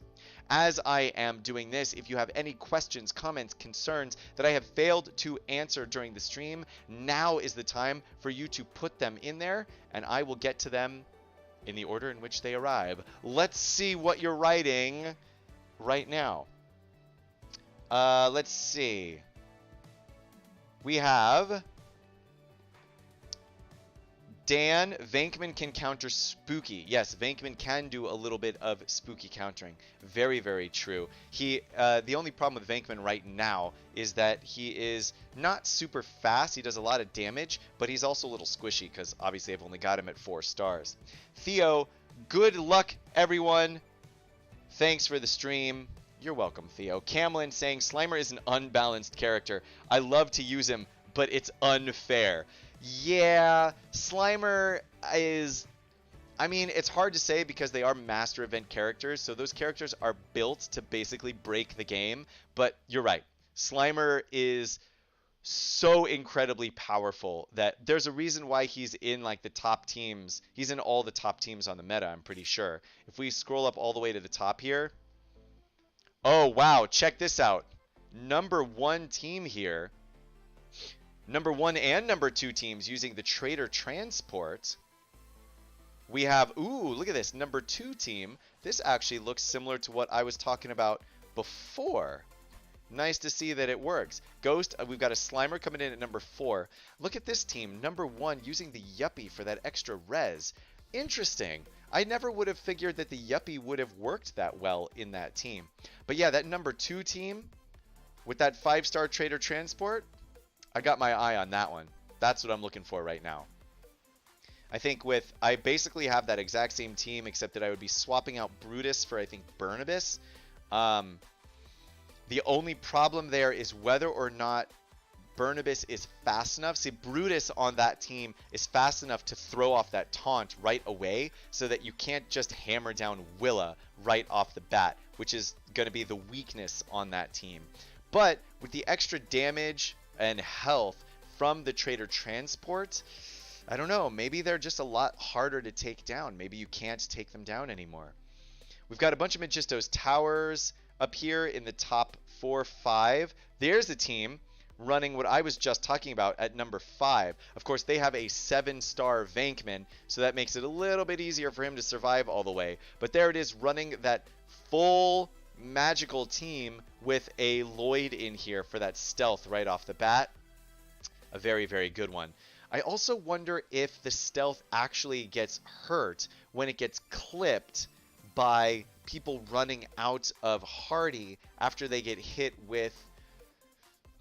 as I am doing this, if you have any questions, comments, concerns that I have failed to answer during the stream, now is the time for you to put them in there, and I will get to them in the order in which they arrive. Let's see what you're writing right now. Let's see. We have Dan. Venkman can counter spooky. Yes, Venkman can do a little bit of spooky countering. Very, very true. The only problem with Venkman right now is that he is not super fast. He does a lot of damage, but he's also a little squishy because obviously I've only got him at 4 stars. Theo, good luck, everyone. Thanks for the stream. You're welcome, Theo. Camlin saying Slimer is an unbalanced character. I love to use him, but it's unfair. Yeah, Slimer is... I mean, it's hard to say because they are master event characters, so those characters are built to basically break the game. But you're right. Slimer is so incredibly powerful that there's a reason why he's in like the top teams. He's in all the top teams on the meta, I'm pretty sure. If we scroll up all the way to the top here... oh, wow. Check this out. Number 1 team here. Number 1 and number 2 teams using the Trader Transport. We have, ooh, look at this. Number 2 team. This actually looks similar to what I was talking about before. Nice to see that it works. Ghost, we've got a Slimer coming in at number 4. Look at this team. Number 1 using the Yuppie for that extra res. Interesting. I never would have figured that the Yuppie would have worked that well in that team. But yeah, that number 2 team with that 5-star Trader Transport, I got my eye on that one. That's what I'm looking for right now. I think I basically have that exact same team, except that I would be swapping out Brutus for, I think, Burnibus. The only problem there is whether or not Burnibus is fast enough. See, Brutus on that team is fast enough to throw off that taunt right away so that you can't just hammer down Willa right off the bat, which is going to be the weakness on that team. But with the extra damage and health from the Trader Transport, I don't know, maybe they're just a lot harder to take down. Maybe you can't take them down anymore. We've got a bunch of Megisto's towers up here in the top 4, 5. There's a team running what I was just talking about at number 5. Of course, they have a 7-star Vankman, so that makes it a little bit easier for him to survive all the way. But there it is, running that full magical team with a Lloyd in here for that stealth right off the bat. A very, very good one. I also wonder if the stealth actually gets hurt when it gets clipped by people running out of Hardy after they get hit with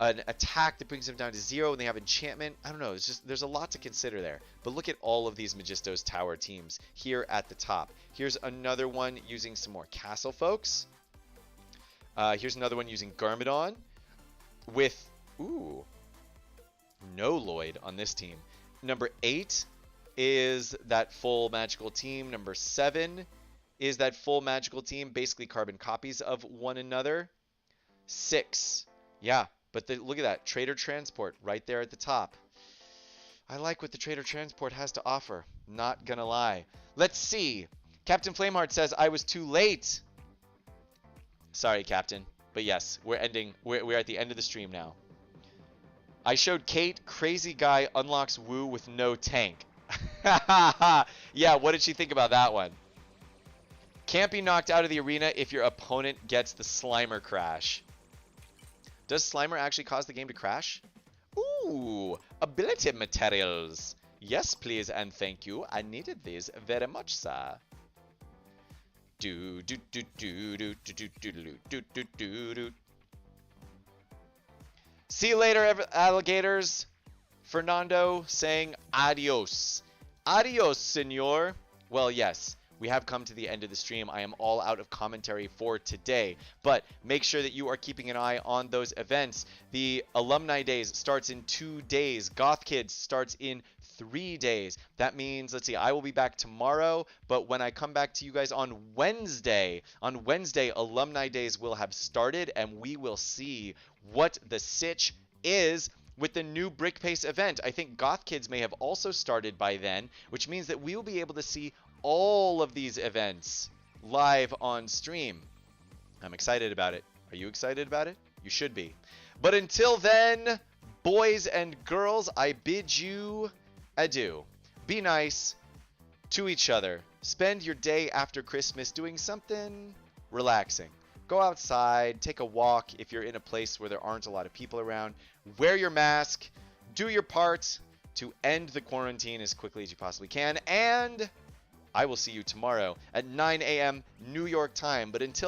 an attack that brings them down to 0 and they have enchantment. I don't know. It's just, there's a lot to consider there. But look at all of these Megisto's Tower teams here at the top. Here's another one using some more castle folks. Here's another one using Garmadon with, ooh, no Lloyd on this team. Number 8 is that full magical team. Number 7 is that full magical team, basically carbon copies of one another. 6, yeah, but look at that, Trader Transport right there at the top. I like what the Trader Transport has to offer, not gonna lie. Let's see. Captain Flameheart says, I was too late. Sorry, Captain, but yes, we're at the end of the stream now. I showed Kate, crazy guy unlocks Woo with no tank. Yeah, what did she think about that one? Can't be knocked out of the arena if your opponent gets the Slimer crash. Does Slimer actually cause the game to crash? Ooh, ability materials. Yes, please and thank you. I needed these very much, sir. Do do do do do do do do do do do do. See you later, alligators. Fernando saying adios. Adios, senor. Well, yes, we have come to the end of the stream. I am all out of commentary for today, but make sure that you are keeping an eye on those events. The Alumni Days starts in 2 days. Goth Kids starts in 3 days. That means, let's see, I will be back tomorrow, but when I come back to you guys on Wednesday, Alumni Days will have started, and we will see what the sitch is with the new Brick Pace event. I think Goth Kids may have also started by then, which means that we will be able to see all of these events live on stream. I'm excited about it. Are you excited about it? You should be. But until then, boys and girls, I bid you adieu. Be nice to each other. Spend your day after Christmas doing something relaxing. Go outside, take a walk if you're in a place where there aren't a lot of people around. Wear your mask. Do your part to end the quarantine as quickly as you possibly can. And I will see you tomorrow at 9 a.m. New York time. But until